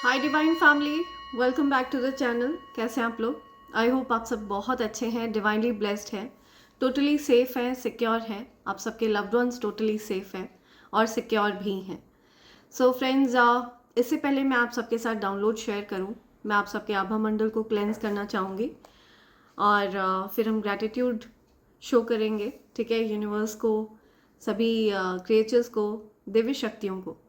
Hi divine family, welcome back to the channel. कैसे हैं आप लोग? आई होप आप सब बहुत अच्छे हैं, डिवाइनली ब्लेस्ड हैं, टोटली सेफ हैं, सिक्योर हैं। आप सबके लव्ड वंस टोटली सेफ हैं और सिक्योर भी हैं। सो फ्रेंड्स, इससे पहले मैं आप सबके साथ डाउनलोड शेयर करूं, मैं आप सबके आभा मंडल को क्लेंस करना चाहूँगी और फिर हम ग्रैटिट्यूड शो करेंगे। ठीक है, यूनिवर्स को, सभी क्रिएचर्स को, दिव्य शक्तियों को।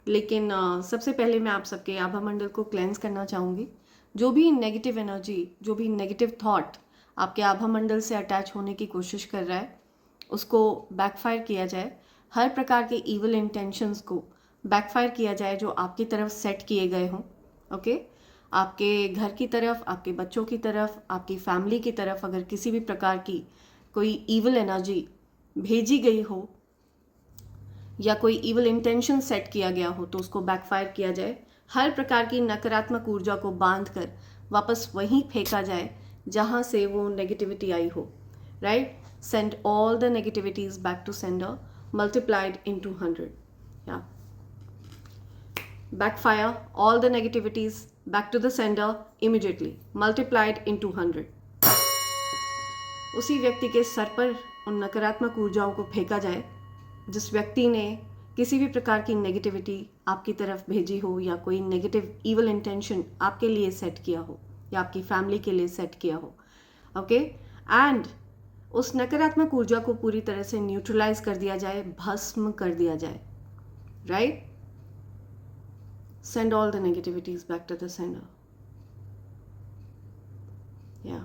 लेकिन सबसे पहले मैं आप सबके आभा मंडल को क्लेंस करना चाहूँगी। जो भी नेगेटिव एनर्जी, जो भी नेगेटिव थॉट आपके आभा मंडल से अटैच होने की कोशिश कर रहा है, उसको बैकफायर किया जाए। हर प्रकार के इविल इंटेंशंस को बैकफायर किया जाए जो आपकी तरफ सेट किए गए हों। ओके, आपके घर की तरफ, आपके बच्चों की तरफ, आपकी फैमिली की तरफ अगर किसी भी प्रकार की कोई इविल एनर्जी भेजी गई हो या कोई इविल इंटेंशन सेट किया गया हो तो उसको बैकफायर किया जाए। हर प्रकार की नकारात्मक ऊर्जा को बांध कर वापस वहीं फेंका जाए जहाँ से वो नेगेटिविटी आई हो। Right, send all the negativities back to sender multiplied into 100। या backfire all the negativities back to the sender immediately multiplied into 100। उसी व्यक्ति के सर पर उन नकारात्मक ऊर्जाओं को फेंका जाए जिस व्यक्ति ने किसी भी प्रकार की नेगेटिविटी आपकी तरफ भेजी हो या कोई नेगेटिव इवल इंटेंशन आपके लिए सेट किया हो या आपकी फैमिली के लिए सेट किया हो। ओके, एंड उस नकारात्मक ऊर्जा को पूरी तरह से न्यूट्रलाइज कर दिया जाए, भस्म कर दिया जाए। Right, send all the negativities back to the sender. Yeah,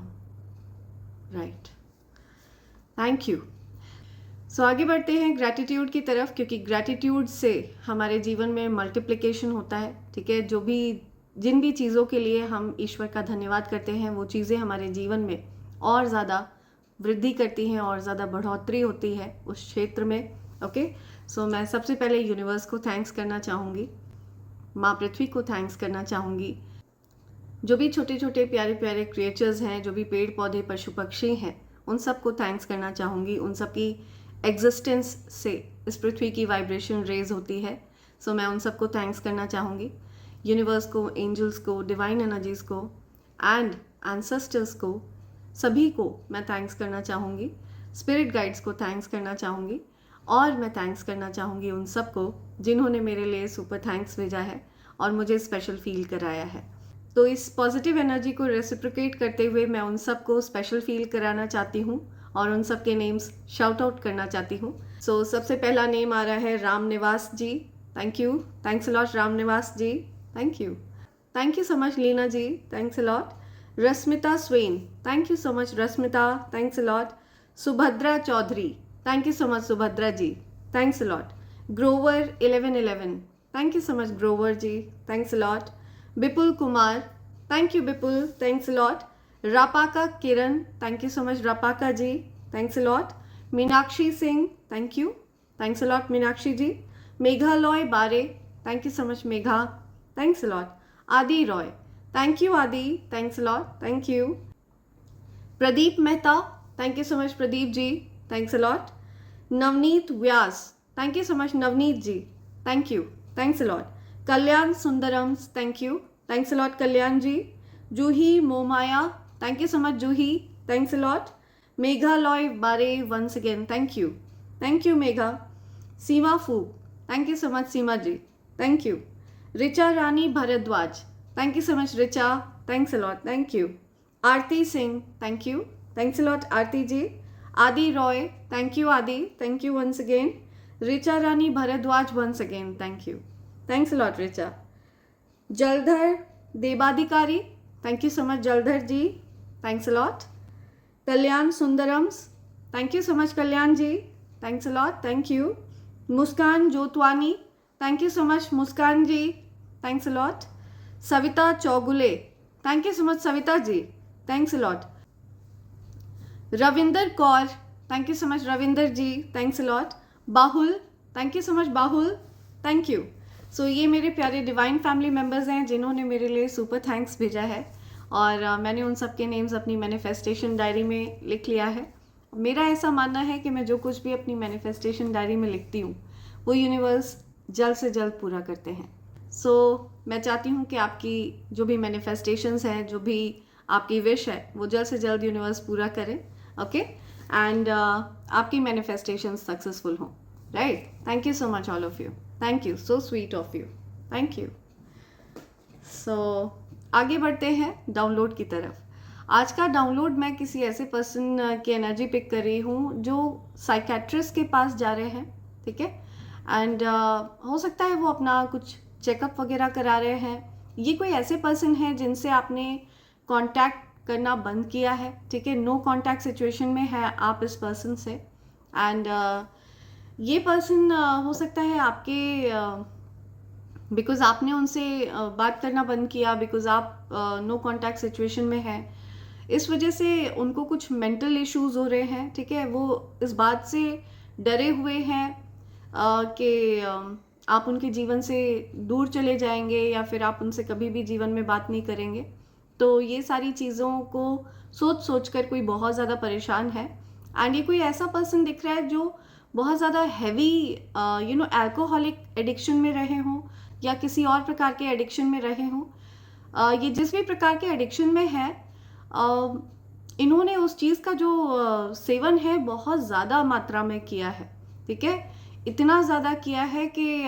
right. Thank you. So आगे बढ़ते हैं ग्रैटिट्यूड की तरफ, क्योंकि ग्रैटिट्यूड से हमारे जीवन में मल्टीप्लिकेशन होता है। ठीक है, जो भी जिन भी चीज़ों के लिए हम ईश्वर का धन्यवाद करते हैं वो चीज़ें हमारे जीवन में और ज़्यादा वृद्धि करती हैं और ज़्यादा बढ़ोतरी होती है उस क्षेत्र में। ओके, सो मैं सबसे पहले यूनिवर्स को थैंक्स करना चाहूँगी, माँ पृथ्वी को थैंक्स करना चाहूँगी। जो भी छोटे छोटे प्यारे प्यारे क्रिएचर्स हैं, जो भी पेड़ पौधे पशु पक्षी हैं, उन सबको थैंक्स करना चाहूँगी। उन सब की एग्जिस्टेंस से इस पृथ्वी की वाइब्रेशन रेज होती है। सो मैं उन सबको थैंक्स करना चाहूँगी। यूनिवर्स को, एंजल्स को, डिवाइन एनर्जीज को एंड एंसेस्टर्स को, सभी को मैं थैंक्स करना चाहूँगी। स्पिरिट गाइड्स को थैंक्स करना चाहूँगी और मैं थैंक्स करना चाहूँगी उन सबको जिन्होंने मेरे लिए सुपर थैंक्स भेजा है और मुझे स्पेशल फील कराया है। तो इस पॉजिटिव एनर्जी को रेसिप्रोकेट करते हुए मैं उन सबको स्पेशल फील कराना चाहती हूँ और उन सब के नेम्स शाउट आउट करना चाहती हूँ। सो सबसे पहला नेम आ रहा है Ram Niwas ji. Thank you, thanks a lot Ram Niwas ji, thank you. Thank you so much Leena ji, thanks a lot. Rashmita Swain, thank you so much Rashmita, thanks a lot. Subhadra Chaudhary, thank you so much Subhadra ji, thanks a lot. Grover 1111, thank you so much Grover ji, thanks a lot. Bipul Kumar, thank you Bipul, thanks a lot. Rapaka Kiran, thank you so much रापाका ji, thanks a lot. Meenakshi Singh, thank you, thanks a lot Meenakshi ji. Meghalaya Bare, thank you so much Megha, thanks a lot. Adi Roy, thank you Adi, thanks a lot, thank you. Pradeep Mehta, thank you so much Pradeep ji, thanks a lot. Navneet Vyas, thank you so much Navneet ji, thank you, thanks a lot. Kalyan Sundarams, thank you, thanks a lot Kalyan ji. Juhi Momaya, thank you so much Juhi, thanks a lot. Meghalaya Bare once again, thank you Megha. Seema Phook, thank you so much Seema ji, thank you. Richa Rani Bhardwaj, thank you so much Richa, thanks a lot, thank you. Aarti Singh, thank you, thanks a lot Aarti ji. Adi Roy, thank you Adi, thank you once again. Richa Rani Bhardwaj once again, thank you, thanks a lot Richa. Jaldhar Devadhikari, thank you so much Jaldhar ji, thanks a lot. Kalyan Sundarams, thank you so much Kalyan ji, thanks a lot, thank you. Muskan Jotwani, thank you so much Muskan ji, thanks a lot. Savita Chougule, thank you so much Savita ji, thanks a lot. Ravinder Kaur, thank you so much Ravinder ji, thanks a lot. Bahul, thank you so much Bahul, thank you. So ये मेरे प्यारे divine family members हैं जिन्होंने मेरे लिए super thanks भेजा है और मैंने उन सब के नेम्स अपनी मैनिफेस्टेशन डायरी में लिख लिया है। मेरा ऐसा मानना है कि मैं जो कुछ भी अपनी मैनिफेस्टेशन डायरी में लिखती हूँ वो यूनिवर्स जल्द से जल्द पूरा करते हैं। मैं चाहती हूँ कि आपकी जो भी मैनिफेस्टेशंस हैं, जो भी आपकी विश है, वो जल्द से जल्द यूनिवर्स पूरा करे. ओके, एंड आपकी मैनिफेस्टेशन सक्सेसफुल हों. Right. Thank you so much all of you. Thank you, so sweet of you. Thank you. So आगे बढ़ते हैं डाउनलोड की तरफ. आज का डाउनलोड मैं किसी ऐसे पर्सन की एनर्जी पिक कर रही हूँ जो साइकेट्रिस्ट के पास जा रहे हैं. ठीक है. एंड हो सकता है वो अपना कुछ चेकअप वगैरह करा रहे हैं. ये कोई ऐसे पर्सन है जिनसे आपने कांटेक्ट करना बंद किया है. ठीक है. नो कांटेक्ट सिचुएशन में है आप इस पर्सन से. एंड ये पर्सन हो सकता है आपके बिकॉज आपने उनसे बात करना बंद किया, बिकॉज आप नो कांटेक्ट सिचुएशन में है. इस वजह से उनको कुछ मेंटल इश्यूज हो रहे हैं. ठीक है. वो इस बात से डरे हुए हैं कि आप उनके जीवन से दूर चले जाएंगे या फिर आप उनसे कभी भी जीवन में बात नहीं करेंगे. तो ये सारी चीज़ों को सोच सोच कर कोई बहुत ज़्यादा परेशान है. एंड ये कोई ऐसा पर्सन दिख रहा है जो बहुत ज़्यादा हैवी अल्कोहलिक एडिक्शन में रहे हों या किसी और प्रकार के एडिक्शन में रहे हों. ये जिस भी प्रकार के एडिक्शन में है, इन्होंने उस चीज़ का जो सेवन है बहुत ज़्यादा मात्रा में किया है. ठीक है. इतना ज़्यादा किया है कि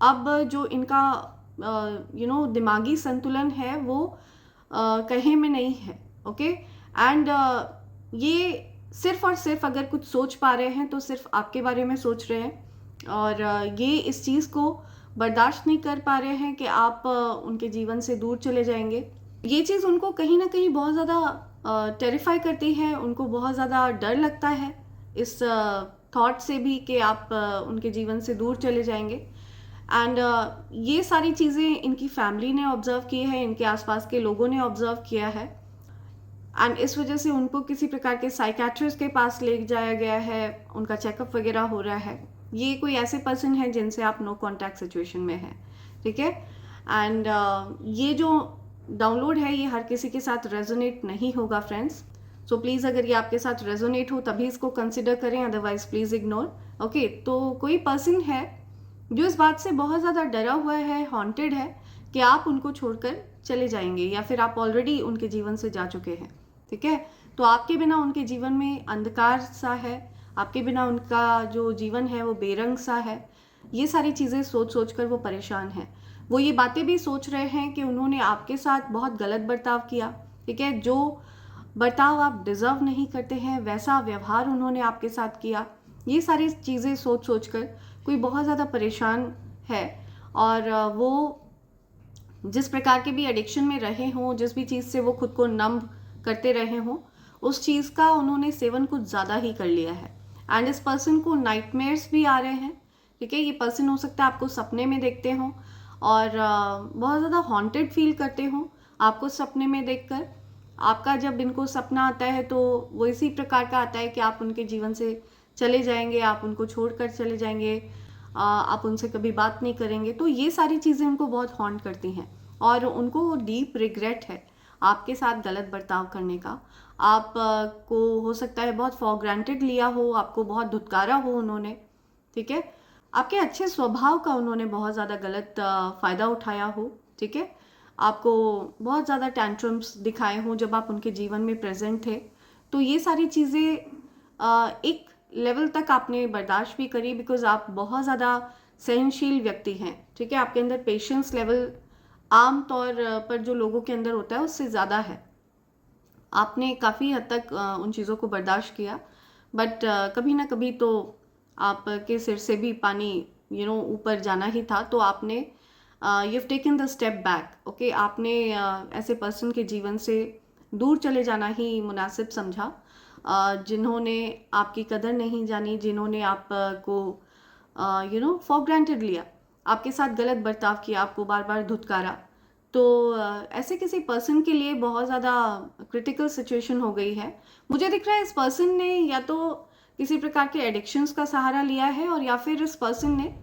अब जो इनका दिमागी संतुलन है वो कहीं में नहीं है. ओके. एंड ये सिर्फ और सिर्फ अगर कुछ सोच पा रहे हैं तो सिर्फ आपके बारे में सोच रहे हैं. और ये इस चीज़ को बर्दाश्त नहीं कर पा रहे हैं कि आप उनके जीवन से दूर चले जाएंगे. ये चीज़ उनको कहीं ना कहीं बहुत ज़्यादा टेरिफाई करती है. उनको बहुत ज़्यादा डर लगता है इस थॉट से भी कि आप उनके जीवन से दूर चले जाएंगे. एंड ये सारी चीज़ें इनकी फैमिली ने ऑब्जर्व की है, इनके आसपास के लोगों ने ऑब्जर्व किया है. एंड इस वजह से उनको किसी प्रकार के साइकेट्रिस्ट के पास ले जाया गया है, उनका चेकअप वगैरह हो रहा है. ये कोई ऐसे पर्सन है जिनसे आप नो कांटेक्ट सिचुएशन में हैं. ठीक है. एंड ये जो डाउनलोड है ये हर किसी के साथ रेजोनेट नहीं होगा फ्रेंड्स. सो प्लीज़ अगर ये आपके साथ रेजोनेट हो तभी इसको कंसिडर करें, अदरवाइज प्लीज़ इग्नोर. ओके. तो कोई पर्सन है जो इस बात से बहुत ज़्यादा डरा हुआ है, हॉन्टेड है कि आप उनको छोड़कर चले जाएंगे या फिर आप ऑलरेडी उनके जीवन से जा चुके हैं. ठीक है. तो आपके बिना उनके जीवन में अंधकार सा है, आपके बिना उनका जो जीवन है वो बेरंग सा है. ये सारी चीज़ें सोच सोच कर वो परेशान हैं. वो ये बातें भी सोच रहे हैं कि उन्होंने आपके साथ बहुत गलत बर्ताव किया. ठीक है. जो बर्ताव आप डिज़र्व नहीं करते हैं वैसा व्यवहार उन्होंने आपके साथ किया. ये सारी चीज़ें सोच सोच कर कोई बहुत ज़्यादा परेशान है. और वो जिस प्रकार के भी एडिक्शन में रहे हों, जिस भी चीज़ से वो खुद को नम करते रहे हों, उस चीज़ का उन्होंने सेवन कुछ ज़्यादा ही कर लिया है. एंड इस पर्सन को नाइटमेयर्स भी आ रहे हैं. ठीक है. ये पर्सन हो सकता है आपको सपने में देखते हों और बहुत ज़्यादा हॉन्टेड फील करते हों आपको सपने में देखकर. आपका जब इनको सपना आता है तो वो इसी प्रकार का आता है कि आप उनके जीवन से चले जाएंगे, आप उनको छोड़कर चले जाएंगे, आप उनसे कभी बात नहीं करेंगे. तो ये सारी चीज़ें उनको बहुत हॉन्ट करती हैं और उनको डीप रिग्रेट है आपके साथ गलत बर्ताव करने का. आप को हो सकता है बहुत फॉर ग्रांटेड लिया हो, आपको बहुत धुतकारा हो उन्होंने. ठीक है. आपके अच्छे स्वभाव का उन्होंने बहुत ज़्यादा गलत फ़ायदा उठाया हो. ठीक है. आपको बहुत ज़्यादा टैंट्रम्स दिखाए हों जब आप उनके जीवन में प्रेजेंट थे. तो ये सारी चीज़ें एक लेवल तक आपने बर्दाश्त भी करी बिकॉज आप बहुत ज़्यादा सहनशील व्यक्ति हैं. ठीक है. आपके अंदर पेशेंस लेवल आम तौर पर जो लोगों के अंदर होता है उससे ज़्यादा है. आपने काफ़ी हद तक उन चीज़ों को बर्दाश्त किया. बट कभी ना कभी तो आपके सिर से भी पानी ऊपर जाना ही था. तो आपने you have taken the step back. Okay. आपने ऐसे पर्सन के जीवन से दूर चले जाना ही मुनासिब समझा जिन्होंने आपकी कदर नहीं जानी, जिन्होंने आपको फॉर ग्रांटेड लिया, आपके साथ गलत बर्ताव किया, आपको बार बार धुतकारा. तो ऐसे किसी पर्सन के लिए बहुत ज़्यादा क्रिटिकल सिचुएशन हो गई है. मुझे दिख रहा है इस पर्सन ने या तो किसी प्रकार के एडिक्शंस का सहारा लिया है और या फिर इस पर्सन ने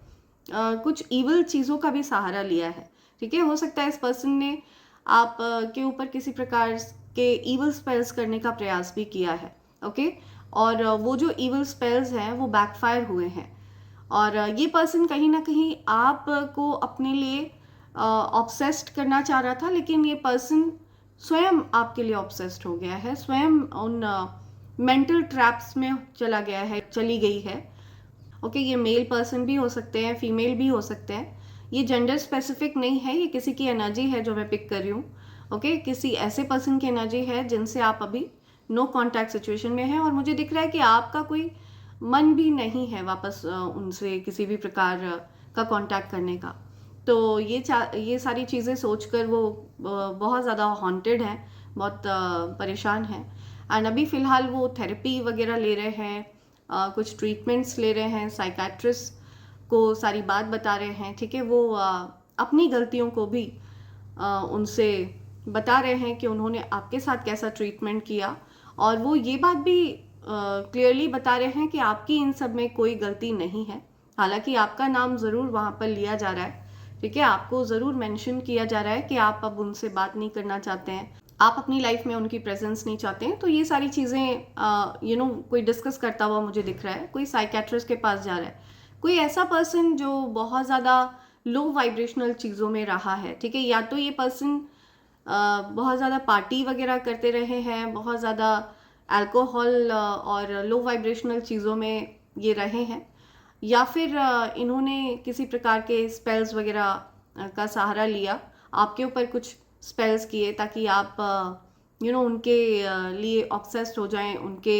कुछ ईवल चीज़ों का भी सहारा लिया है. ठीक है. हो सकता है इस पर्सन ने आप के ऊपर किसी प्रकार के ईवल स्पेल्स करने का प्रयास भी किया है. ओके. और वो जो ईवल स्पेल्स हैं वो बैकफायर हुए हैं और ये पर्सन कहीं ना कहीं आपको अपने लिए ऑब्सेस्ड करना चाह रहा था, लेकिन ये पर्सन स्वयं आपके लिए ऑब्सेस्ड हो गया है, स्वयं उन मेंटल ट्रैप्स में चला गया है, चली गई है। ओके, ये मेल पर्सन भी हो सकते हैं, फीमेल भी हो सकते हैं, ये जेंडर स्पेसिफिक नहीं है, ये किसी की एनर्जी है जो मैं पिक कर रही हूँ। ओके, किसी ऐसे पर्सन की एनर्जी है जिनसे आप अभी नो कॉन्टैक्ट सिचुएशन में हैं, और मुझे दिख रहा है कि आपका कोई मन भी नहीं है वापस उनसे किसी भी प्रकार का कॉन्टैक्ट करने का। तो ये सारी चीज़ें सोचकर वो बहुत ज़्यादा हॉन्टेड हैं, बहुत परेशान हैं। एंड अभी फ़िलहाल वो थेरेपी वगैरह ले रहे हैं, कुछ ट्रीटमेंट्स ले रहे हैं, साइकेट्रिस्ट को सारी बात बता रहे हैं, ठीक है। वो अपनी गलतियों को भी उनसे बता रहे हैं कि उन्होंने आपके साथ कैसा ट्रीटमेंट किया, और वो ये बात भी क्लियरली बता रहे हैं कि आपकी इन सब में कोई गलती नहीं है। हालांकि आपका नाम ज़रूर वहाँ पर लिया जा रहा है, ठीक है, आपको ज़रूर मेंशन किया जा रहा है कि आप अब उनसे बात नहीं करना चाहते हैं, आप अपनी लाइफ में उनकी प्रेजेंस नहीं चाहते हैं। तो ये सारी चीज़ें कोई डिस्कस करता हुआ मुझे दिख रहा है, कोई साइकेट्रिस्ट के पास जा रहा है, कोई ऐसा पर्सन जो बहुत ज़्यादा लो वाइब्रेशनल चीज़ों में रहा है, ठीक है। या तो ये पर्सन बहुत ज़्यादा पार्टी वगैरह करते रहे हैं, बहुत ज़्यादा अल्कोहल और लो वाइब्रेशनल चीज़ों में ये रहे हैं, या फिर इन्होंने किसी प्रकार के स्पेल्स वगैरह का सहारा लिया, आपके ऊपर कुछ स्पेल्स किए ताकि आप उनके लिए ऑब्सेस्ड हो जाएं, उनके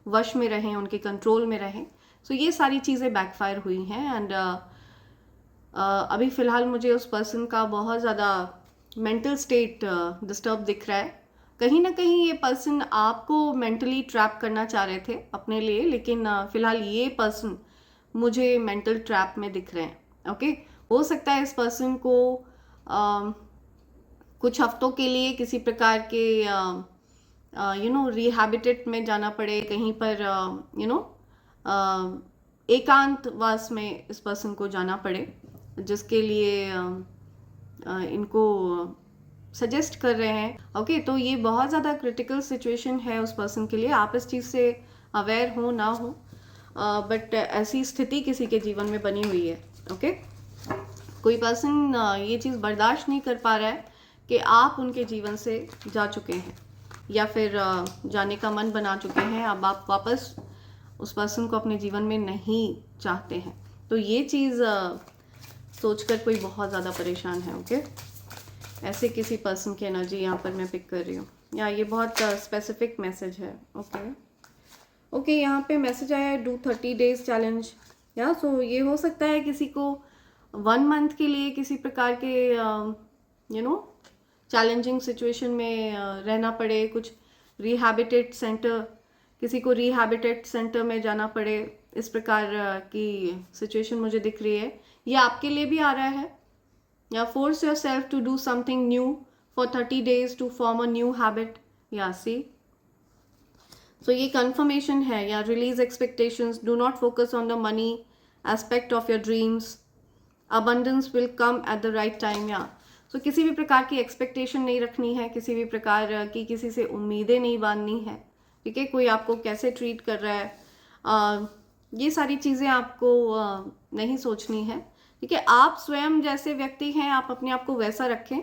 वश में रहें, उनके कंट्रोल में रहें। सो ये सारी चीज़ें बैकफायर हुई हैं। एंड अभी फ़िलहाल मुझे उस पर्सन का बहुत ज़्यादा मेंटल स्टेट डिस्टर्ब दिख रहा है। कहीं ना कहीं ये पर्सन आपको मेंटली ट्रैप करना चाह रहे थे अपने लिए, लेकिन फ़िलहाल ये पर्सन मुझे मेंटल ट्रैप में दिख रहे हैं। ओके, हो सकता है इस पर्सन को कुछ हफ्तों के लिए किसी प्रकार के रिहैबिटेट में जाना पड़े, कहीं पर एकांतवास में इस पर्सन को जाना पड़े, जिसके लिए इनको सजेस्ट कर रहे हैं। ओके, तो ये बहुत ज़्यादा क्रिटिकल सिचुएशन है उस पर्सन के लिए, आप इस चीज़ से अवेयर हो ना हो, बट ऐसी स्थिति किसी के जीवन में बनी हुई है। ओके, कोई पर्सन ये चीज़ बर्दाश्त नहीं कर पा रहा है कि आप उनके जीवन से जा चुके हैं, या फिर जाने का मन बना चुके हैं, अब आप वापस उस पर्सन को अपने जीवन में नहीं चाहते हैं। तो ये चीज़ सोचकर कोई बहुत ज़्यादा परेशान है। ओके, ऐसे किसी पर्सन की एनर्जी यहाँ पर मैं पिक कर रही हूँ, या ये बहुत स्पेसिफिक मैसेज है। ओके, यहाँ पे मैसेज आया है, डू 30 डेज चैलेंज। या सो ये हो सकता है किसी को 1 मंथ के लिए किसी प्रकार के चैलेंजिंग सिचुएशन में रहना पड़े, कुछ रिहैबिटेट सेंटर, किसी को रिहैबिटेट सेंटर में जाना पड़े, इस प्रकार की सिचुएशन मुझे दिख रही है। ये आपके लिए भी आ रहा है, या force yourself to do something new for 30 days to form a new habit, या सी। सो ये कंफर्मेशन है, या release expectations, do not focus on the money aspect of your dreams, abundance will come at the right time. या so किसी भी प्रकार की एक्सपेक्टेशन नहीं रखनी है, किसी भी प्रकार की किसी से उम्मीदें नहीं बांधनी है, ठीक है। कोई आपको कैसे ट्रीट कर रहा है, ये सारी चीज़ें आपको नहीं सोचनी है, ठीक है। आप स्वयं जैसे व्यक्ति हैं, आप अपने आप को वैसा रखें,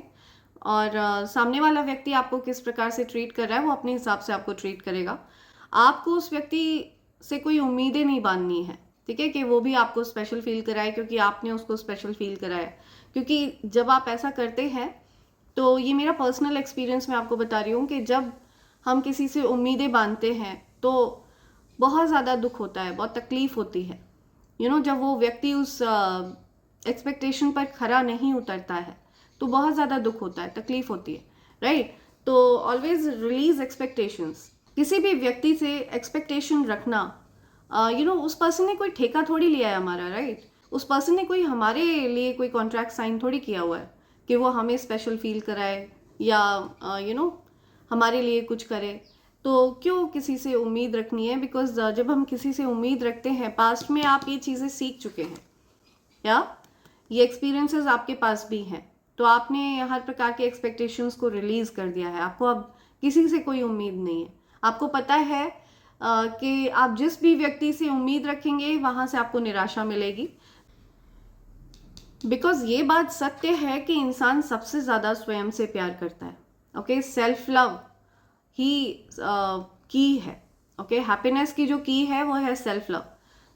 और सामने वाला व्यक्ति आपको किस प्रकार से ट्रीट कर रहा है वो अपने हिसाब से आपको ट्रीट करेगा। आपको उस व्यक्ति से कोई उम्मीदें नहीं बांधनी है, ठीक है, कि वो भी आपको स्पेशल फील कराए क्योंकि आपने उसको स्पेशल फील कराया। क्योंकि जब आप ऐसा करते हैं, तो ये मेरा पर्सनल एक्सपीरियंस मैं आपको बता रही हूँ कि जब हम किसी से उम्मीदें बांधते हैं तो बहुत ज़्यादा दुख होता है, बहुत तकलीफ होती है। जब वो व्यक्ति उस एक्सपेक्टेशन पर खरा नहीं उतरता है तो बहुत ज़्यादा दुख होता है, तकलीफ होती है, राइट। तो ऑलवेज रिलीज एक्सपेक्टेशंस। किसी भी व्यक्ति से एक्सपेक्टेशन रखना, उस पर्सन ने कोई ठेका थोड़ी लिया है हमारा, राइट। उस पर्सन ने कोई हमारे लिए कोई कॉन्ट्रैक्ट साइन थोड़ी किया हुआ है कि वो हमें स्पेशल फील कराए, या हमारे लिए कुछ करे। तो क्यों किसी से उम्मीद रखनी है? बिकॉज जब हम किसी से उम्मीद रखते हैं, पास्ट में आप ये चीज़ें सीख चुके हैं, या ये एक्सपीरियंसेस आपके पास भी हैं, तो आपने हर प्रकार के एक्सपेक्टेशंस को रिलीज कर दिया है। आपको अब किसी से कोई उम्मीद नहीं है। आपको पता है कि आप जिस भी व्यक्ति से उम्मीद रखेंगे वहाँ से आपको निराशा मिलेगी। बिकॉज ये बात सत्य है कि इंसान सबसे ज़्यादा स्वयं से प्यार करता है। ओके, सेल्फ लव ही की है। ओके, हैप्पीनेस की जो की है वो है सेल्फ लव।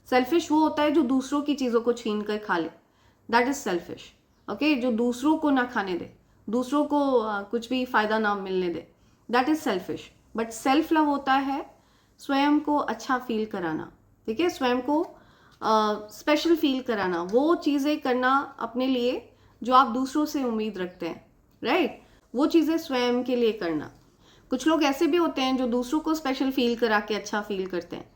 सेल्फिश वो होता है जो दूसरों की चीज़ों को छीन कर खा ले, दैट इज सेल्फिश। ओके, जो दूसरों को ना खाने दे, दूसरों को कुछ भी फायदा ना मिलने दे, that is selfish. But self love होता है स्वयं को अच्छा फील कराना, ठीक है, स्वयं को स्पेशल फील कराना, वो चीज़ें करना अपने लिए जो आप दूसरों से उम्मीद रखते हैं, राइट, वो चीज़ें स्वयं के लिए करना। कुछ लोग ऐसे भी होते हैं जो दूसरों को स्पेशल फील करा के अच्छा फील करते हैं,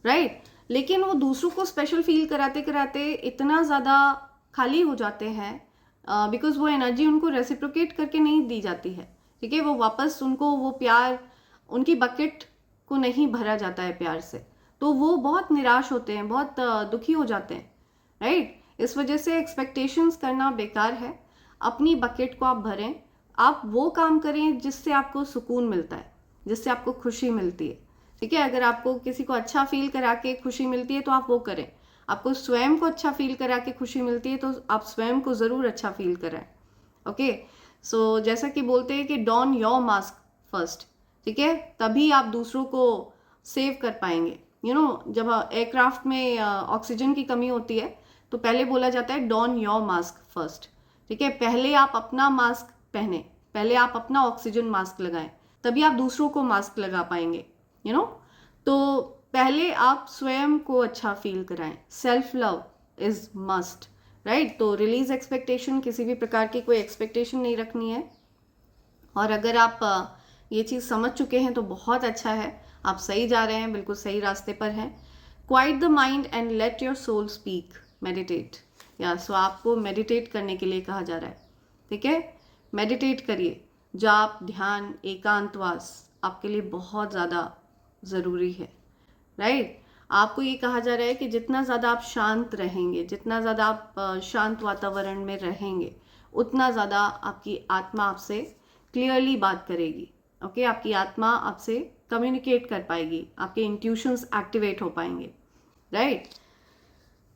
राइट, लेकिन वो दूसरों को स्पेशल फील कराते कराते इतना ज़्यादा खाली हो जाते हैं बिकॉज वो एनर्जी उनको रेसिप्रोकेट करके नहीं दी जाती है, ठीक है, वो वापस उनको वो प्यार, उनकी बकेट को नहीं भरा जाता है प्यार से, तो वो बहुत निराश होते हैं, बहुत दुखी हो जाते हैं, राइट। इस वजह से एक्सपेक्टेशंस करना बेकार है। अपनी बकेट को आप भरें, आप वो काम करें जिससे आपको सुकून मिलता है, जिससे आपको खुशी मिलती है, ठीक है। अगर आपको किसी को अच्छा फील करा के खुशी मिलती है तो आप वो करें। आपको स्वयं को अच्छा फील करा के खुशी मिलती है तो आप स्वयं को ज़रूर अच्छा फील कराएं। ओके, सो जैसा कि बोलते हैं कि डॉन योर मास्क फर्स्ट, ठीक है, तभी आप दूसरों को सेव कर पाएंगे। यू नो, जब एयरक्राफ्ट में ऑक्सीजन की कमी होती है तो पहले बोला जाता है डॉन योर मास्क फर्स्ट, ठीक है, पहले आप अपना मास्क पहने, पहले आप अपना ऑक्सीजन मास्क लगाएं, तभी आप दूसरों को मास्क लगा पाएंगे, यू नो। तो पहले आप स्वयं को अच्छा फील कराएं, self love is must, right. तो रिलीज एक्सपेक्टेशन, किसी भी प्रकार की कोई एक्सपेक्टेशन नहीं रखनी है। और अगर आप ये चीज़ समझ चुके हैं तो बहुत अच्छा है, आप सही जा रहे हैं, बिल्कुल सही रास्ते पर हैं। Quiet the mind and let your soul speak, meditate, या सो आपको मेडिटेट करने के लिए कहा जा रहा है, ठीक है, मेडिटेट करिए। जाप, ध्यान, एकांतवास आपके लिए बहुत ज़्यादा ज़रूरी है, राइट। आपको ये कहा जा रहा है कि जितना ज़्यादा आप शांत रहेंगे, जितना ज़्यादा आप शांत वातावरण में रहेंगे, उतना ज़्यादा आपकी आत्मा आपसे क्लियरली बात करेगी। ओके, आपकी आत्मा आपसे कम्युनिकेट कर पाएगी, आपके इंट्यूशंस एक्टिवेट हो पाएंगे, राइट।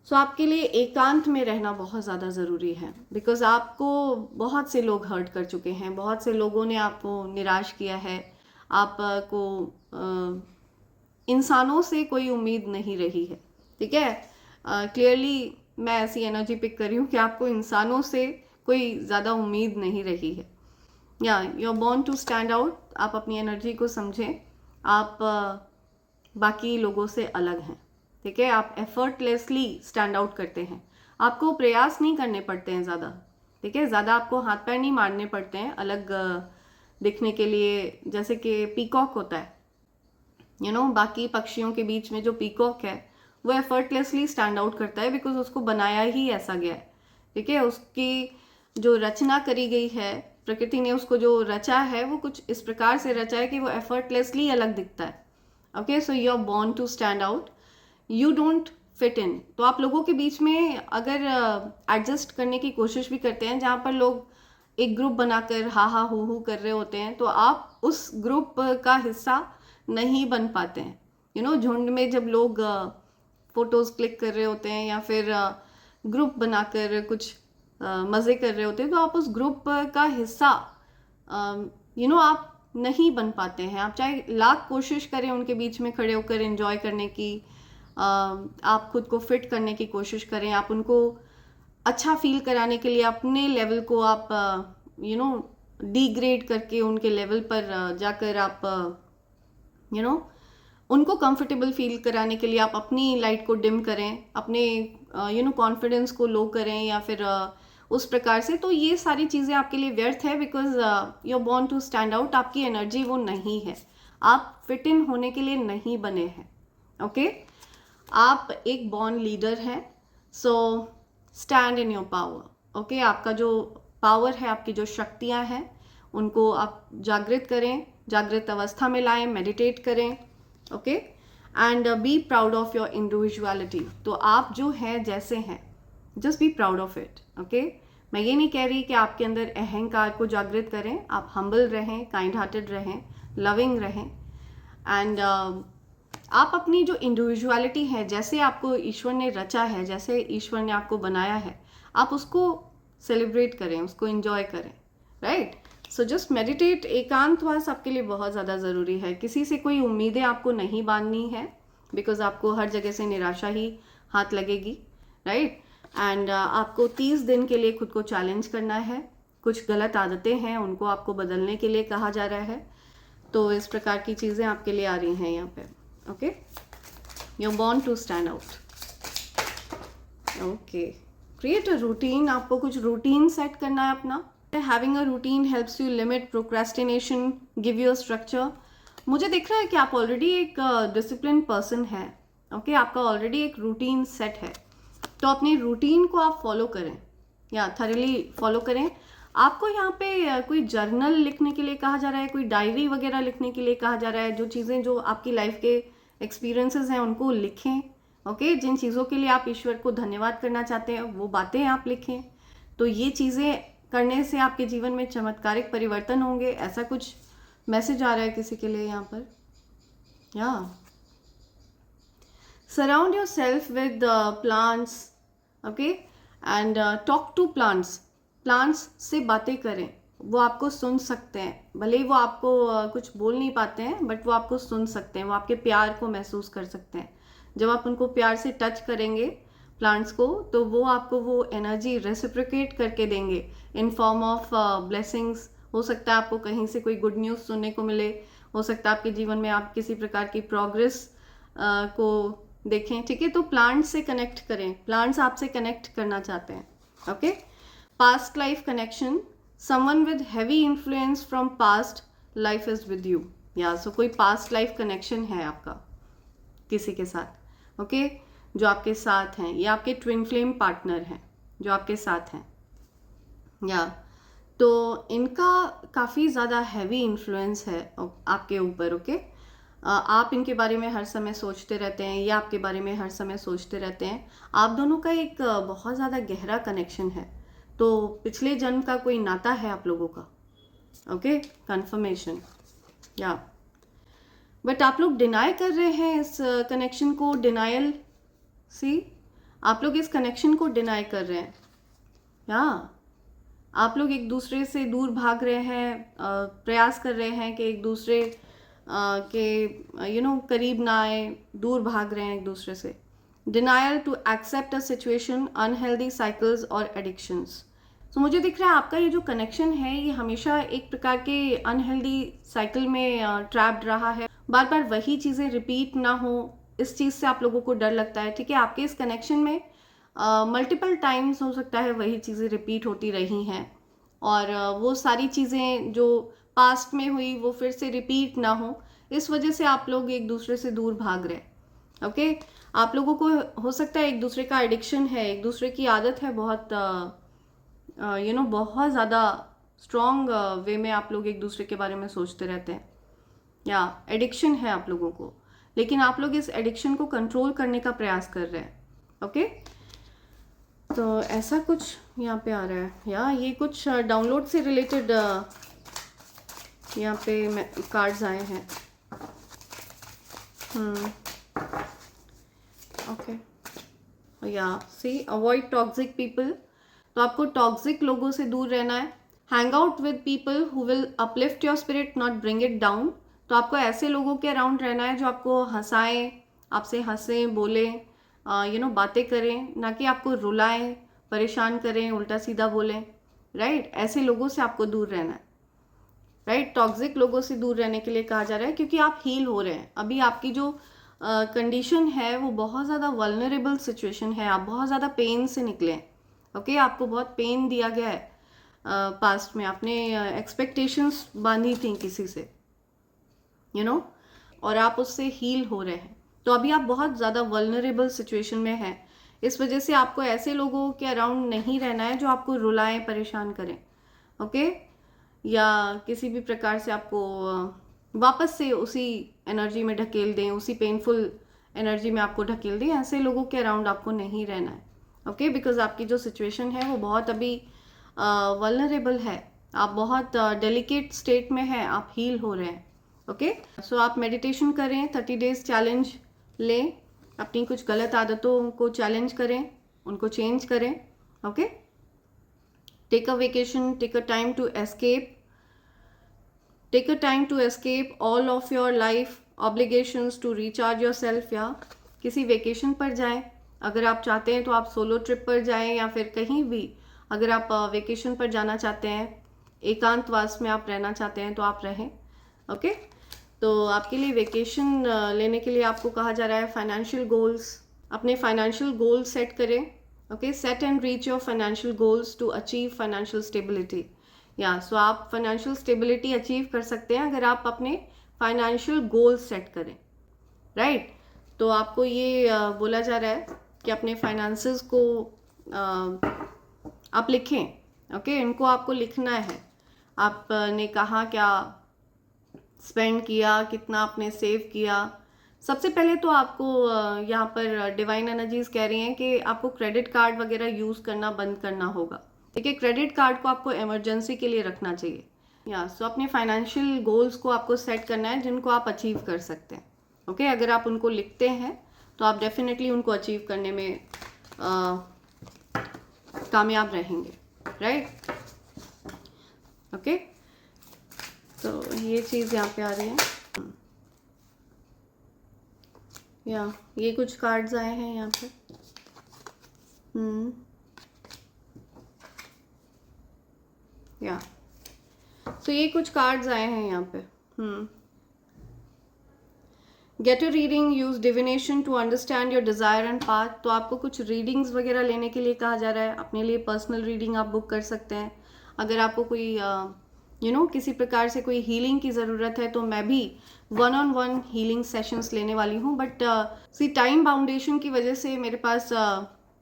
सो आपके लिए एकांत में रहना बहुत ज़्यादा ज़रूरी है, बिकॉज आपको बहुत से लोग हर्ट कर चुके हैं, बहुत से लोगों ने आपको निराश किया है, आपको इंसानों से कोई उम्मीद नहीं रही है, ठीक है। क्लियरली मैं ऐसी एनर्जी पिक कर रही हूँ कि आपको इंसानों से कोई ज़्यादा उम्मीद नहीं रही है, या you are born to stand out. आप अपनी एनर्जी को समझें, आप बाकी लोगों से अलग हैं, ठीक है, आप एफर्टलेसली स्टैंड आउट करते हैं, आपको प्रयास नहीं करने पड़ते हैं ज़्यादा, ठीक है, ज़्यादा आपको हाथ पैर नहीं मारने पड़ते हैं अलग दिखने के लिए। जैसे कि पीकॉक होता है, यू नो, बाकी पक्षियों के बीच में जो पीकॉक है वो एफर्टलेसली स्टैंड आउट करता है बिकॉज उसको बनाया ही ऐसा गया है, ठीक है, उसकी जो रचना करी गई है, प्रकृति ने उसको जो रचा है वो कुछ इस प्रकार से रचा है कि वो एफर्टलेसली अलग दिखता है। Okay, so you are born to stand out, you don't fit in. तो आप लोगों के बीच में अगर एडजस्ट करने की कोशिश भी करते हैं, जहाँ पर लोग एक ग्रुप बनाकर हा हा हू कर रहे होते हैं, तो आप उस ग्रुप का हिस्सा नहीं बन पाते हैं। यू नो, झुंड में जब लोग फोटोज क्लिक कर रहे होते हैं या फिर ग्रुप बनाकर कुछ मज़े कर रहे होते हैं, तो आप उस ग्रुप का हिस्सा यू नो आप नहीं बन पाते हैं। आप चाहे लाख कोशिश करें उनके बीच में खड़े होकर एंजॉय करने की, आप खुद को फिट करने की कोशिश करें, आप उनको अच्छा फील कराने के लिए अपने लेवल को आप यू नो डिग्रेड करके उनके लेवल पर जाकर आप यू नो उनको कंफर्टेबल फील कराने के लिए आप अपनी लाइट को डिम करें, अपने यू नो कॉन्फिडेंस को लो करें या फिर उस प्रकार से, तो ये सारी चीज़ें आपके लिए व्यर्थ है because you are born to stand out. आपकी एनर्जी वो नहीं है, आप फिट इन होने के लिए नहीं बने हैं। ओके, आप एक बॉर्न लीडर हैं, so stand in your power. Okay, आपका जो पावर है, आपकी जो शक्तियाँ हैं, उनको आप जागृत करें, जागृत अवस्था में लाएं, मेडिटेट करें। Okay, and be proud of your individuality. तो आप जो हैं जैसे हैं, just be proud of it. Okay, मैं ये नहीं कह रही कि आपके अंदर अहंकार को जागृत करें, आप हम्बल रहें, काइंड हार्टेड रहें, लविंग रहें, एंड आप अपनी जो इंडिविजुअलिटी है, जैसे आपको ईश्वर ने रचा है, जैसे ईश्वर ने आपको बनाया है, आप उसको सेलिब्रेट करें, उसको एंजॉय करें, राइट। So just meditate. एकांतवास आपके लिए बहुत ज़्यादा ज़रूरी है। किसी से कोई उम्मीदें आपको नहीं बांधनी है, बिकॉज आपको हर जगह से निराशा ही हाथ लगेगी, राइट। एंड आपको 30 दिन के लिए खुद को चैलेंज करना है। कुछ गलत आदतें हैं, उनको आपको बदलने के लिए कहा जा रहा है। तो इस प्रकार की चीज़ें आपके लिए आ रही हैं यहाँ पे, okay. You are born to stand out, okay. Create a routine. आपको कुछ रूटीन सेट करना है अपना। Having a routine helps you limit procrastination, give you a structure. मुझे दिख रहा है कि आप ऑलरेडी एक डिसिप्लिन पर्सन है, ओके। आपका ऑलरेडी एक रूटीन सेट है, तो अपनी रूटीन को आप फॉलो करें या थरली फॉलो करें। आपको यहाँ पे कोई जर्नल लिखने के लिए कहा जा रहा है, कोई डायरी वगैरह लिखने के लिए कहा जा रहा है। जो चीज़ें जो आपकी लाइफ के एक्सपीरियंसेस हैं उनको लिखें, ओके। जिन चीज़ों के लिए आप ईश्वर को धन्यवाद करना चाहते हैं वो बातें आप लिखें। तो ये चीज़ें करने से आपके जीवन में चमत्कारिक परिवर्तन होंगे, ऐसा कुछ मैसेज आ रहा है किसी के लिए यहाँ पर। या surround yourself with plants, okay, and talk to plants. Plants से बातें करें, वो आपको सुन सकते हैं। भले ही वो आपको कुछ बोल नहीं पाते हैं, बट वो आपको सुन सकते हैं, वो आपके प्यार को महसूस कर सकते हैं। जब आप उनको प्यार से टच करेंगे प्लांट्स को, तो वो आपको वो एनर्जी रेसिप्रोकेट करके देंगे इन फॉर्म ऑफ ब्लेसिंग्स। हो सकता है आपको कहीं से कोई गुड न्यूज़ सुनने को मिले, हो सकता है आपके जीवन में आप किसी प्रकार की प्रोग्रेस को देखें, ठीक है। तो प्लांट्स से कनेक्ट करें, प्लांट्स आपसे कनेक्ट करना चाहते हैं, okay. Past life connection, someone with heavy influence from past life is with you. या सो कोई पास्ट लाइफ कनेक्शन है आपका किसी के साथ, ओके, जो आपके साथ हैं, या आपके ट्विन फ्लेम पार्टनर हैं जो आपके साथ हैं। या तो इनका काफ़ी ज़्यादा हैवी इन्फ्लुएंस है आपके ऊपर, ओके। आप इनके बारे में हर समय सोचते रहते हैं, या आपके बारे में हर समय सोचते रहते हैं। आप दोनों का एक बहुत ज़्यादा गहरा कनेक्शन है। तो पिछले जन्म का कोई नाता है आप लोगों का, ओके, कंफर्मेशन। या बट आप लोग डिनाई कर रहे हैं इस कनेक्शन को। डिनायल, सी, आप लोग इस कनेक्शन को डिनाई कर रहे हैं। या आप लोग एक दूसरे से दूर भाग रहे हैं, प्रयास कर रहे हैं कि एक दूसरे के करीब ना आए, दूर भाग रहे हैं एक दूसरे से। Denial to accept a situation, unhealthy cycles और एडिक्शंस। तो मुझे दिख रहा है आपका ये जो कनेक्शन है ये हमेशा एक प्रकार के अनहेल्दी साइकिल में ट्रैप्ड रहा है। बार बार वही चीज़ें रिपीट ना हो, इस चीज़ से आप लोगों को डर लगता है, ठीक है। आपके इस कनेक्शन में मल्टीपल टाइम्स हो सकता है वही चीज़ें रिपीट होती रही हैं, और वो सारी चीज़ें जो पास्ट में हुई वो फिर से रिपीट ना हो, इस वजह से आप लोग एक दूसरे से दूर भाग रहे हैं, ओके। आप लोगों को हो सकता है एक दूसरे का एडिक्शन है, एक दूसरे की आदत है, बहुत बहुत ज़्यादा स्ट्रॉन्ग वे में आप लोग एक दूसरे के बारे में सोचते रहते हैं, या एडिक्शन है आप लोगों को। लेकिन आप लोग इस एडिक्शन को कंट्रोल करने का प्रयास कर रहे हैं, ओके। तो ऐसा कुछ यहाँ पे आ रहा है, या ये कुछ डाउनलोड से रिलेटेड यहाँ पे कार्ड्स आए हैं। ओके, या सी, अवॉइड टॉक्सिक पीपल। तो आपको टॉक्सिक लोगों से दूर रहना है। Hang out with people who will uplift your spirit, not bring it down. तो आपको ऐसे लोगों के अराउंड रहना है जो आपको हंसाएं, आपसे हंसें, बोलें, बातें करें, ना कि आपको रुलाएं, परेशान करें, उल्टा सीधा बोलें, राइट। ऐसे लोगों से आपको दूर रहना है, राइट। टॉक्सिक लोगों से दूर रहने के लिए कहा जा रहा है, क्योंकि आप हील हो रहे हैं। अभी आपकी जो कंडीशन है वो बहुत ज़्यादा वल्नरेबल सिचुएशन है, आप बहुत ज़्यादा पेन से निकले हैं, ओके। आपको बहुत पेन दिया गया है पास्ट में, आपने एक्सपेक्टेशंस बांधी थी किसी से, और आप उससे हील हो रहे हैं। तो अभी आप बहुत ज़्यादा वल्नरेबल सिचुएशन में हैं, इस वजह से आपको ऐसे लोगों के अराउंड नहीं रहना है जो आपको रुलाएं, परेशान करें, ओके, या किसी भी प्रकार से आपको वापस से उसी एनर्जी में ढकेल दें, उसी पेनफुल एनर्जी में आपको ढकेल दें। ऐसे लोगों के अराउंड आपको नहीं रहना है, ओके। बिकॉज आपकी जो सिचुएशन है वो बहुत अभी वल्नरेबल है, आप बहुत डेलिकेट स्टेट में हैं, आप हील हो रहे हैं, ओके। सो आप मेडिटेशन करें, 30 डेज चैलेंज लें, अपनी कुछ गलत आदतों को चैलेंज करें, उनको चेंज करें। Okay, take a vacation, take a time to escape, take a time to escape all of your life obligations to recharge yourself, या किसी वेकेशन पर जाएं। अगर आप चाहते हैं तो आप सोलो ट्रिप पर जाएं, या फिर कहीं भी अगर आप वेकेशन पर जाना चाहते हैं, एकांतवास में आप रहना चाहते हैं तो आप रहें। ओके, तो आपके लिए वेकेशन लेने के लिए आपको कहा जा रहा है फाइनेंशियल गोल्स, अपने फाइनेंशियल गोल्स सेट करें। Okay, set and reach your financial goals to achieve financial stability. या सो आप फाइनेंशियल स्टेबिलिटी अचीव कर सकते हैं अगर आप अपने फाइनेंशियल गोल्स सेट करें, राइट। तो आपको ये बोला जा रहा है कि अपने फाइनेंसेस को आप लिखें। ओके, इनको आपको लिखना है। आपने कहाँ क्या स्पेंड किया, कितना आपने सेव किया। सबसे पहले तो आपको यहाँ पर डिवाइन एनर्जीज कह रही हैं कि आपको क्रेडिट कार्ड वगैरह यूज़ करना बंद करना होगा। ठीक है, क्रेडिट कार्ड को आपको इमरजेंसी के लिए रखना चाहिए। या सो अपने फाइनेंशियल गोल्स को आपको सेट करना है जिनको आप अचीव कर सकते हैं। ओके, अगर आप उनको लिखते हैं तो आप डेफिनेटली उनको अचीव करने में कामयाब रहेंगे, राइट। ओके, तो ये चीज़ यहाँ पे आ रही है। या ये कुछ कार्ड्स आए हैं यहाँ पे। या तो ये कुछ कार्ड्स आए हैं यहाँ पे। Get a reading, use divination to understand your desire and path. तो आपको कुछ रीडिंग्स वगैरह लेने के लिए कहा जा रहा है। अपने लिए पर्सनल रीडिंग आप बुक कर सकते हैं। अगर आपको कोई किसी प्रकार से कोई हीलिंग की ज़रूरत है तो मैं भी 1-on-1 हीलिंग सेशंस लेने वाली हूँ। बट सी टाइम बाउंडेशन की वजह से मेरे पास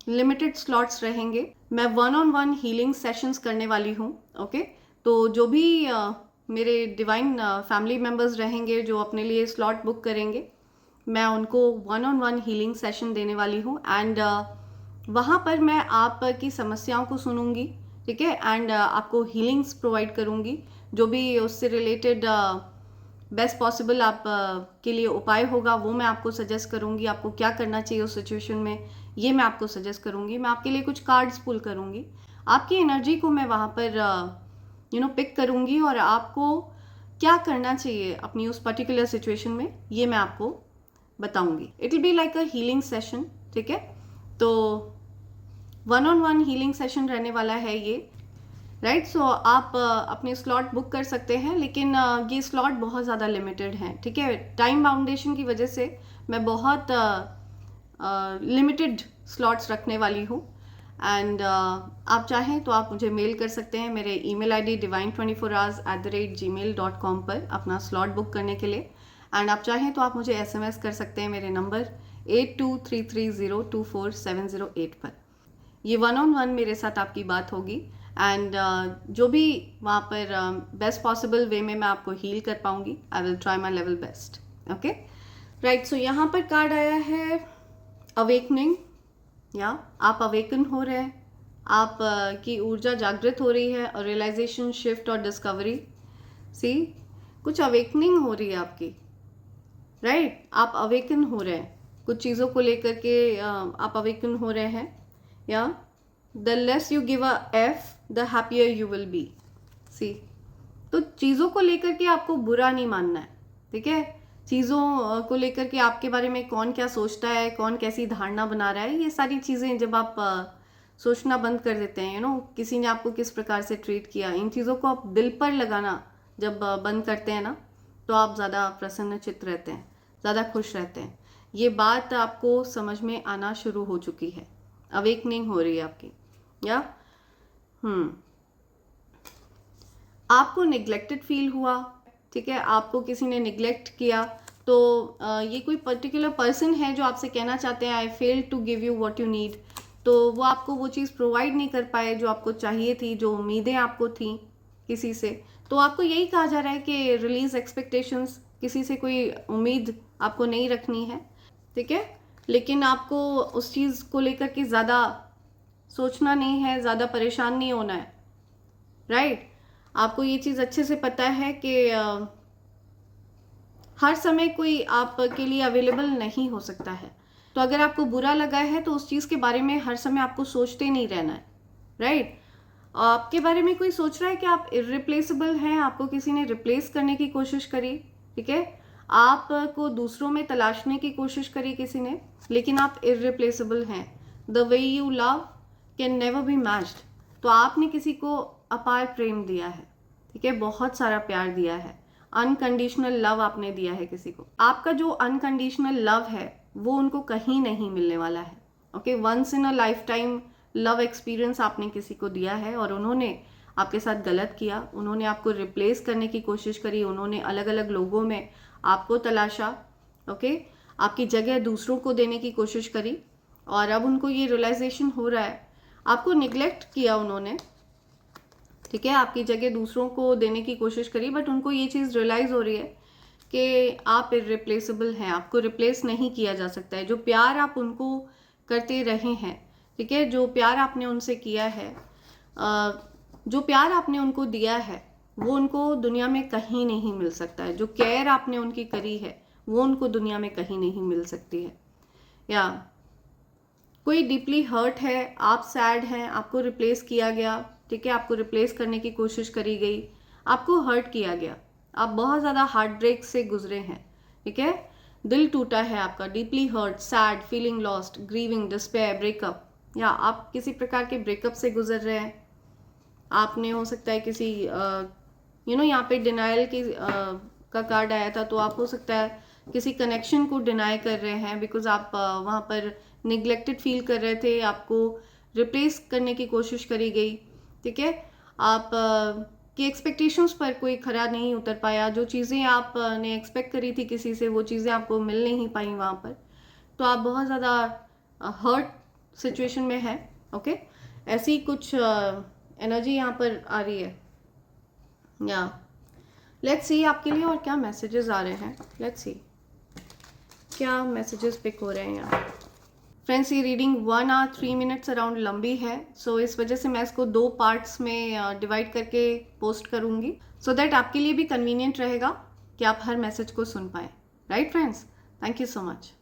लिमिटेड स्लॉट्स रहेंगे। मैं 1-on-1 हीलिंग सेशंस करने वाली हूँ। ओके, तो जो भी मेरे डिवाइन फैमिली मेम्बर्स रहेंगे जो अपने लिए स्लॉट बुक करेंगे, मैं उनको 1-on-1 हीलिंग सेशन देने वाली हूँ। एंड वहाँ पर मैं आपकी समस्याओं को सुनूंगी, ठीक है, एंड आपको हीलिंग्स प्रोवाइड करूँगी। जो भी उससे रिलेटेड बेस्ट पॉसिबल आप के लिए उपाय होगा वो मैं आपको सजेस्ट करूँगी। आपको क्या करना चाहिए उस सिचुएशन में ये मैं आपको सजेस्ट करूँगी। मैं आपके लिए कुछ कार्ड्स पुल करूँगी, आपकी एनर्जी को मैं वहाँ पर पिक करूँगी, और आपको क्या करना चाहिए अपनी उस पर्टिकुलर सिचुएशन में ये मैं आपको बताऊँगी। It will be like a healing session, ठीक है। तो 1-on-1 हीलिंग सेशन रहने वाला है ये, राइट। सो आप अपने स्लॉट बुक कर सकते हैं, लेकिन ये स्लॉट बहुत ज़्यादा लिमिटेड हैं, ठीक है। टाइम बाउंडेशन की वजह से मैं बहुत लिमिटेड स्लॉट्स रखने वाली हूँ। एंड आप चाहें तो आप मुझे मेल कर सकते हैं मेरे ईमेल आईडी divine24hours@gmail.com पर अपना स्लॉट बुक करने के लिए। एंड आप चाहें तो आप मुझे SMS कर सकते हैं मेरे नंबर 8233024708 पर। ये 1-on-1 मेरे साथ आपकी बात होगी। एंड जो भी वहाँ पर बेस्ट पॉसिबल वे में मैं आपको हील कर पाऊँगी, I will try my level best. Okay, right. So यहाँ पर कार्ड आया है अवेकनिंग। या आप अवेकन हो रहे हैं, आप की ऊर्जा जागृत हो रही है, और रियलाइजेशन, शिफ्ट और डिस्कवरी। सी कुछ अवेकनिंग हो रही है आपकी, राइट। आप अवेकन हो रहे हैं कुछ चीज़ों को लेकर के, आप अवेकन हो रहे हैं। या the less you give a F the happier you will be. See तो चीज़ों को लेकर के आपको बुरा नहीं मानना है, ठीक है। चीज़ों को लेकर के आपके बारे में कौन क्या सोचता है, कौन कैसी धारणा बना रहा है, ये सारी चीज़ें जब आप सोचना बंद कर देते हैं, किसी ने आपको किस प्रकार से ट्रीट किया, इन चीज़ों को आप दिल पर लगाना जब बंद करते हैं ना, तो आप ज़्यादा प्रसन्नचित्त रहते हैं, ज़्यादा खुश रहते हैं। ये बात आपको समझ में आना शुरू हो चुकी है, अवेकनिंग हो रही है आपकी। या आपको निग्लेक्टेड फील हुआ, ठीक है, आपको किसी ने निग्लेक्ट किया, तो ये कोई पर्टिकुलर पर्सन है जो आपसे कहना चाहते हैं I fail to give you what you need. तो वो आपको वो चीज़ प्रोवाइड नहीं कर पाए जो आपको चाहिए थी, जो उम्मीदें आपको थी किसी से। तो आपको यही कहा जा रहा है कि रिलीज एक्सपेक्टेशंस, किसी से कोई उम्मीद आपको नहीं रखनी है, ठीक है। लेकिन आपको उस चीज़ को लेकर के ज़्यादा सोचना नहीं है, ज़्यादा परेशान नहीं होना है, राइट। आपको ये चीज़ अच्छे से पता है कि हर समय कोई आपके लिए अवेलेबल नहीं हो सकता है। तो अगर आपको बुरा लगा है तो उस चीज़ के बारे में हर समय आपको सोचते नहीं रहना है, राइट। आपके बारे में कोई सोच रहा है कि आप इर्रिप्लेसेबल हैं, आपको किसी ने रिप्लेस करने की कोशिश करी, ठीक है, आपको दूसरों में तलाशने की कोशिश करी किसी ने, लेकिन आप इर्रिप्लेसेबल हैं। The way you love can never be matched. तो आपने किसी को अपार प्रेम दिया है, ठीक है, बहुत सारा प्यार दिया है, अनकंडीशनल लव आपने दिया है किसी को। आपका जो अनकंडीशनल लव है वो उनको कहीं नहीं मिलने वाला है। Okay, once in a lifetime love experience आपने किसी को दिया है और उन्होंने आपके साथ गलत किया, उन्होंने आपको रिप्लेस करने की कोशिश करी, उन्होंने अलग अलग लोगों में आपको तलाशा, ओके, आपकी जगह दूसरों को देने की कोशिश करी, और अब उनको ये रियलाइजेशन हो रहा है, आपको निगलेक्ट किया उन्होंने, ठीक है, आपकी जगह दूसरों को देने की कोशिश करी, बट उनको ये चीज़ रियलाइज़ हो रही है कि आप इर्रिप्लेसेबल हैं, आपको रिप्लेस नहीं किया जा सकता है। जो प्यार आप उनको करते रहे हैं, ठीक है, जो प्यार आपने उनसे किया है, जो प्यार आपने उनको दिया है, वो उनको दुनिया में कहीं नहीं मिल सकता है। जो केयर आपने उनकी करी है वो उनको दुनिया में कहीं नहीं मिल सकती है। या कोई डीपली हर्ट है, आप सैड हैं, आपको रिप्लेस किया गया, ठीक है, आपको रिप्लेस करने की कोशिश करी गई, आपको हर्ट किया गया, आप बहुत ज़्यादा हार्ट ब्रेक से गुजरे हैं, ठीक है, दिल टूटा है आपका, deeply hurt, sad, feeling lost, grieving, despair, breakup, या आप किसी प्रकार के ब्रेकअप से गुजर रहे हैं। आपने हो सकता है किसी यहाँ पे डिनाइल की का कार्ड आया था, तो आप हो सकता है किसी कनेक्शन को डिनाई कर रहे हैं बिकॉज आप वहाँ पर निगलेक्टेड फील कर रहे थे, आपको रिप्लेस करने की कोशिश करी गई, ठीक है, आप की एक्सपेक्टेशंस पर कोई खरा नहीं उतर पाया, जो चीज़ें आपने एक्सपेक्ट करी थी किसी से वो चीज़ें आपको मिल नहीं पाई वहाँ पर, तो आप बहुत ज़्यादा हर्ट सिचुएशन में है। ओके, ऐसी कुछ एनर्जी यहाँ पर आ रही है। या लेट्स सी आपके लिए और क्या मैसेजेस आ रहे हैं, लेट्स सी क्या मैसेजेस पिक हो रहे हैं यहाँ। फ्रेंड्स, ये रीडिंग 1 आवर 3 मिनट्स अराउंड लंबी है, सो इस वजह से मैं इसको 2 पार्ट्स में डिवाइड करके पोस्ट करूँगी, सो दैट आपके लिए भी कन्वीनियंट रहेगा कि आप हर मैसेज को सुन पाएँ। Right friends, thank you so much.